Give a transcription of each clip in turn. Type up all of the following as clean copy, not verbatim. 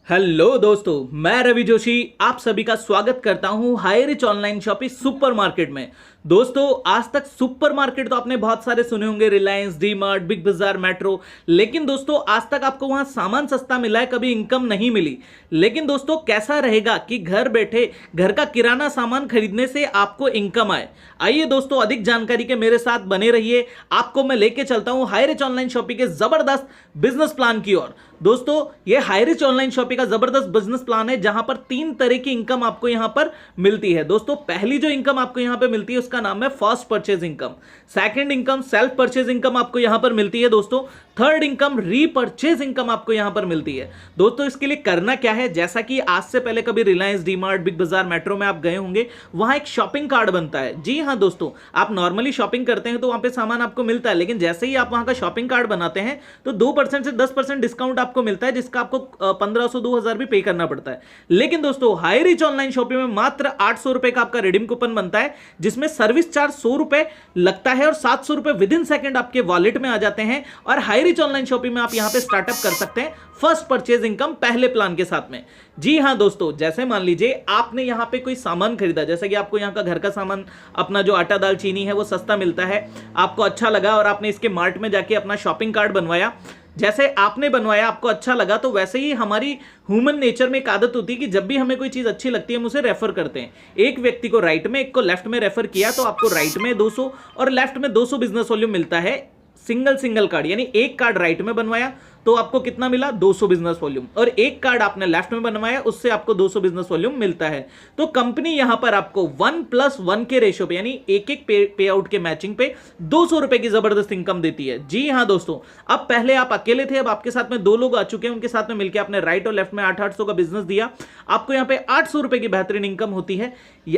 Hello दोस्तों, मैं रवि जोशी आप सभी का स्वागत करता हूं high rich online shopping supermarket में। दोस्तों, आज तक सुपरमार्केट तो आपने बहुत सारे सुने होंगे, रिलायंस, डी मार्ट, बिग बाजार, मेट्रो। लेकिन दोस्तों, आज तक आपको वहां सामान सस्ता मिला है, कभी इनकम नहीं मिली। लेकिन दोस्तों, कैसा रहेगा कि घर बैठे घर का किराना सामान खरीदने से आपको इनकम आए। आइए दोस्तों, अधिक जानकारी के मेरे साथ बने रहिए। आपको मैं लेके चलता हूं हाई रिच ऑनलाइन शॉपिंग के जबरदस्त बिजनेस प्लान की ओर। दोस्तों, ये हाई रिच ऑनलाइन शॉपिंग का जबरदस्त बिजनेस प्लान है, जहां पर 3 तरह की इनकम आपको यहां पर मिलती है। दोस्तों, पहली जो इनकम आपको यहां पर मिलती है उसका नाम है first purchase income. Second income self purchase income आपको यहां पर मिलती है दोस्तों। थर्ड इनकम रीपर्चेज इनकम आपको यहां पर मिलती है। दोस्तों, इसके लिए करना क्या है, जैसा कि आज से पहले कभी रिलायंस, डी मार्ट, बिग बाजार, मेट्रो में आप गए होंगे, वहां एक शॉपिंग कार्ड बनता है। जी हां दोस्तों, आप नॉर्मली शॉपिंग करते हैं तो वहां पे सामान आपको मिलता है, लेकिन जैसे ही आप वहां का शॉपिंग कार्ड बनाते हैं तो 2% से 10% डिस्काउंट आपको मिलता है, जिसका आपको 1500 2000 भी पे करना पड़ता है। लेकिन दोस्तों, हाई रिच ऑनलाइन शॉपिंग में मात्र 800 रुपए का आपका रिडीम कूपन बनता है, जिसमें सर्विस चार्ज 100 रुपए लगता है और 700 रुपए विद इन सेकंड आपके वॉलेट में आ जाते हैं। और हाई रिच ऑनलाइन शॉपिंग में आप यहां पे स्टार्टअप कर सकते हैं फर्स्ट परचेज इनकम पहले प्लान के साथ में। जी हां दोस्तों, जैसे मान लीजिए आपने यहां पे कोई सामान खरीदा, जैसे कि आपको यहां का घर का सामान, अपना जो आटा दाल चीनी है वो सस्ता मिलता है, आपको अच्छा लगा और आपने इसके मार्ट में जाके अपना शॉपिंग कार्ड बनवाया। जैसे आपने बनवाया, आपको अच्छा लगा, तो वैसे ही हमारी ह्यूमन नेचर में एक आदत होती है कि जब भी हमें कोई चीज अच्छी लगती है हम उसे रेफर करते हैं। एक व्यक्ति को राइट में, एक को लेफ्ट में रेफर किया, तो आपको राइट में 200 और लेफ्ट में 200 बिजनेस वॉल्यूम मिलता है। सिंगल कार्ड, यानी एक कार्ड राइट में बनवाया तो आपको कितना मिला, 200 बिजनेस वॉल्यूम, और एक कार्ड आपने लेफ्ट में बनवाया उससे आपको 200 बिजनेस वॉल्यूम मिलता है। तो कंपनी यहां पर आपको 1+1 के रेशियो पे, यानी एक पे आउट के मैचिंग पे 200 रुपए की जबरदस्त इनकम देती है। जी हां दोस्तों, अब पहले आप अकेले थे, अब आपके साथ में 2 लोग आ चुके हैं, उनके साथ में मिलकर आपने राइट और लेफ्ट में 800 का बिजनेस दिया, आपको यहां पे 800 रुपए की बेहतरीन इनकम होती है।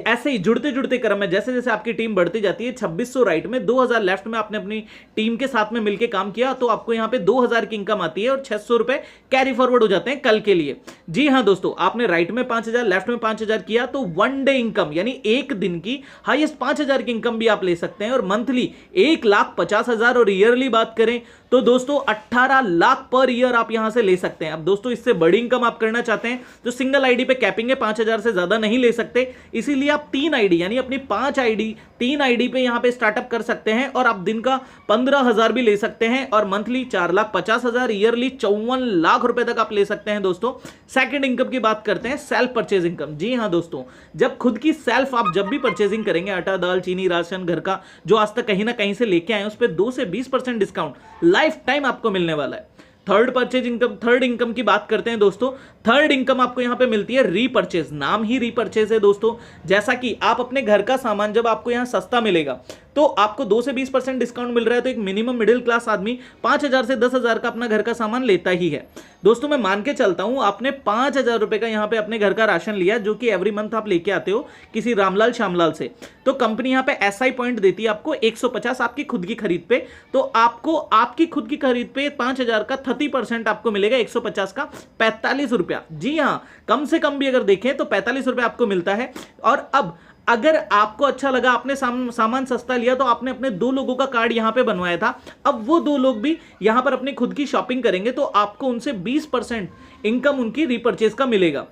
ऐसे ही जुड़ते जुड़ते क्रम में जैसे जैसे आपकी टीम बढ़ती जाती है, 2600 राइट में, 2000 लेफ्ट में, आपने अपनी टीम के साथ में मिलकर काम किया तो आपको यहां पे 2000 की इनकम आती है और 600 रुपए कैरी फॉरवर्ड हो जाते हैं कल के लिए। जी हां दोस्तों, आपने राइट में 5000, लेफ्ट में 5000 किया तो 1 डे इनकम, यानी एक दिन की हाईएस्ट 5000 की इनकम भी आप ले सकते हैं, और मंथली 1,50,000, और ईयरली बात करें तो दोस्तों 18 लाख पर ईयर आप यहां से ले सकते हैं। अब दोस्तों, इससे बड़ी इनकम आप करना चाहते हैं तो सिंगल आईडी पे कैपिंग है, 5000 से ज्यादा नहीं ले सकते, इसीलिए आप 3 आईडी, यानी अपनी 5 आईडी, 3 आईडी पे यहां पे स्टार्टअप कर सकते हैं, और आप दिन का 15,000 भी ले सकते हैं, और मंथली 4,50,000, ईयरली 54 लाख रुपए तक आप ले सकते हैं। दोस्तों, सेकंड इनकम की बात करते हैं, सेल्फ परचेज इनकम। जी हां दोस्तों, जब खुद की सेल्फ आप जब भी परचेजिंग करेंगे, आटा दाल चीनी राशन घर का जो आज तक कहीं ना कहीं से लेके आए, उस पर 2 से 20% डिस्काउंट लाइफ टाइम आपको मिलने वाला है। थर्ड इनकम की बात करते हैं दोस्तों। थर्ड इनकम आपको यहां पे मिलती है रीपरचेज, नाम ही रीपरचेज है दोस्तों। जैसा कि आप अपने घर का सामान जब आपको यहां सस्ता मिलेगा तो आपको 2 से 20% डिस्काउंट मिल रहा है, तो एक मिनिमम मिडिल क्लास आदमी 5000 से 10,000 का अपना घर का सामान लेता ही है। दोस्तों, मैं मान के चलता हूं आपने 5000 रुपए का यहां पे अपने घर का राशन लिया, जो कि एवरी मंथ आप लेके आते हो किसी रामलाल श्यामलाल से, तो कंपनी यहां पे एसआई पॉइंट देती है आपको 150 आपकी खुद की खरीद पे। तो आपको आपकी खुद की खरीद पे 5000 का 30% आपको मिलेगा, 150 का 45 रुपया। जी हां, कम से कम भी अगर देखें तो 45 रुपया आपको मिलता है। और अब अगर आपको अच्छा लगा, आपने सामान सस्ता लिया, तो आपने अपने 2 लोगों का कार्ड यहां पे बनवाया था, अब वो 2 लोग भी यहां पर अपनी खुद की शॉपिंग करेंगे तो आपको उनसे 20% इनकम उनकी रीपरचेज का मिलेगा।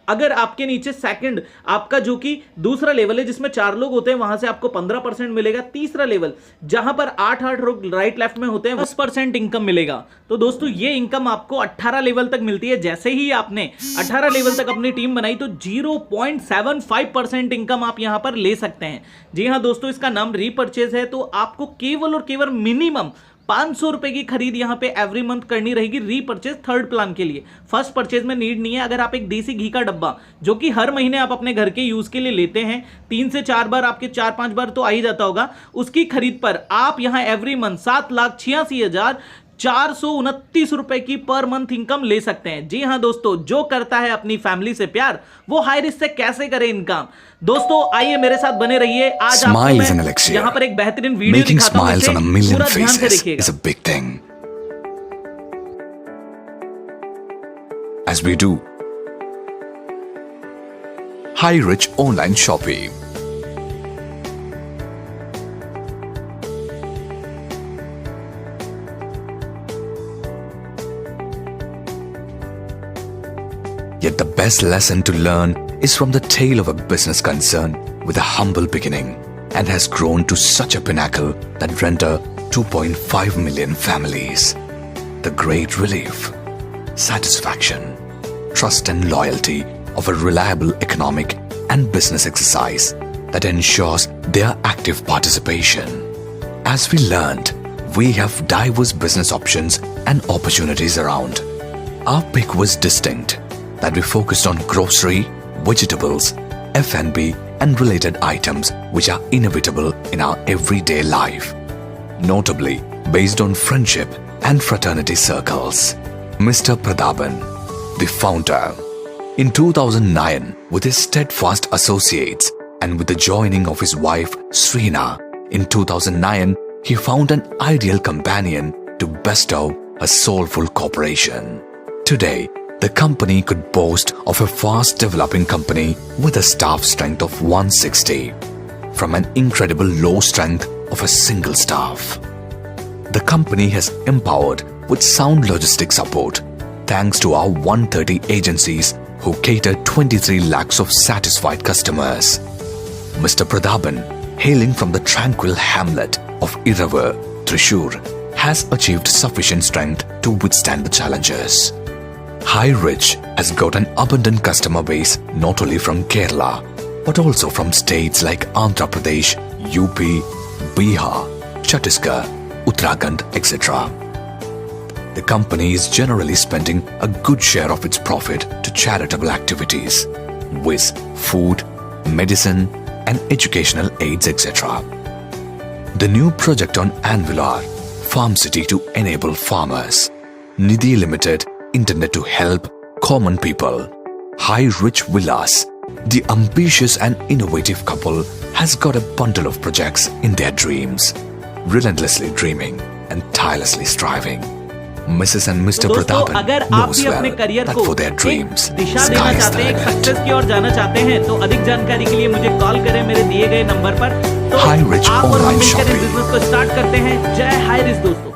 अगर आपके नीचे सेकंड आपका जो कि दूसरा लेवल है जिसमें 4 लोग होते हैं, वहां से आपको 15% मिलेगा। तीसरा लेवल जहां पर 8 लोग राइट लेफ्ट में होते हैं, 10% इनकम मिलेगा। तो दोस्तों, ये इनकम आपको 18 लेवल तक मिलती है। जैसे ही आपने 18 लेवल तक अपनी टीम बनाई तो 0.75% इनकम आप यहां पर ले सकते हैं। जी हां दोस्तों, इसका नाम रीपरचेज है। तो आपको केवल और केवल मिनिमम 500 रुपए की खरीद यहां पे एवरी मंथ करनी रहेगी रीपरचेज थर्ड प्लान के लिए। फर्स्ट परचेज में नीड नहीं है। अगर आप एक देसी घी का डब्बा, जो कि हर महीने आप अपने घर के यूज के लिए लेते हैं, 3 से 4 बार, आपके 4-5 बार तो आ ही जाता होगा, उसकी खरीद पर आप यहां एवरी मंथ 7,86,429 रुपए की पर मंथ इनकम ले सकते हैं। जी हां दोस्तों, जो करता है अपनी फैमिली से प्यार, वो हाई रिस्क से कैसे करे इनकम। दोस्तों, आइए मेरे साथ बने रहिए। आज आपको मैं यहां पर एक बेहतरीन वीडियो दिखाता हूं, पूरा ध्यान से देखिएगा। As we do high rich online shopping. Yet the best lesson to learn is from the tale of a business concern with a humble beginning and has grown to such a pinnacle that render 2.5 million families. The great relief, satisfaction, trust and loyalty of a reliable economic and business exercise that ensures their active participation. As we learned, we have diverse business options and opportunities around. Our pick was distinct, that we focused on grocery, vegetables, F&B and related items which are inevitable in our everyday life. Notably, based on friendship and fraternity circles. Mr. Pradhaban, the founder. In 2009, with his steadfast associates and with the joining of his wife Sreena, in 2009, he found an ideal companion to bestow a soulful corporation. Today, the company could boast of a fast developing company with a staff strength of 160, from an incredible low strength of a single staff. The company has empowered with sound logistic support thanks to our 130 agencies who cater 23 lakhs of satisfied customers. Mr. Pradhaban, hailing from the tranquil hamlet of Iravar, Thrissur, has achieved sufficient strength to withstand the challenges. High Rich has got an abundant customer base not only from Kerala but also from states like Andhra Pradesh, UP, Bihar, Chhattisgarh, Uttarakhand, etc. The company is generally spending a good share of its profit to charitable activities, with food, medicine and educational aids, etc. The new project on Anvilar, Farm City to enable farmers, Nidhi Limited, Internet to help common people, High Rich Villas, the ambitious and innovative couple has got a bundle of projects in their dreams, relentlessly dreaming and tirelessly striving. Mrs. and Mr. Pradhaban knows well that for their dreams, दिशा देना चाहते हैं, success की ओर जाना चाहते हैं, तो अधिक जानकारी के लिए मुझे कॉल करें मेरे दिए गए नंबर पर। तो High Rich आप और हम Online मिलकर इस Shopping। बिजनेस को स्टार्ट करते हैं। जय हाई रिच दोस्तों।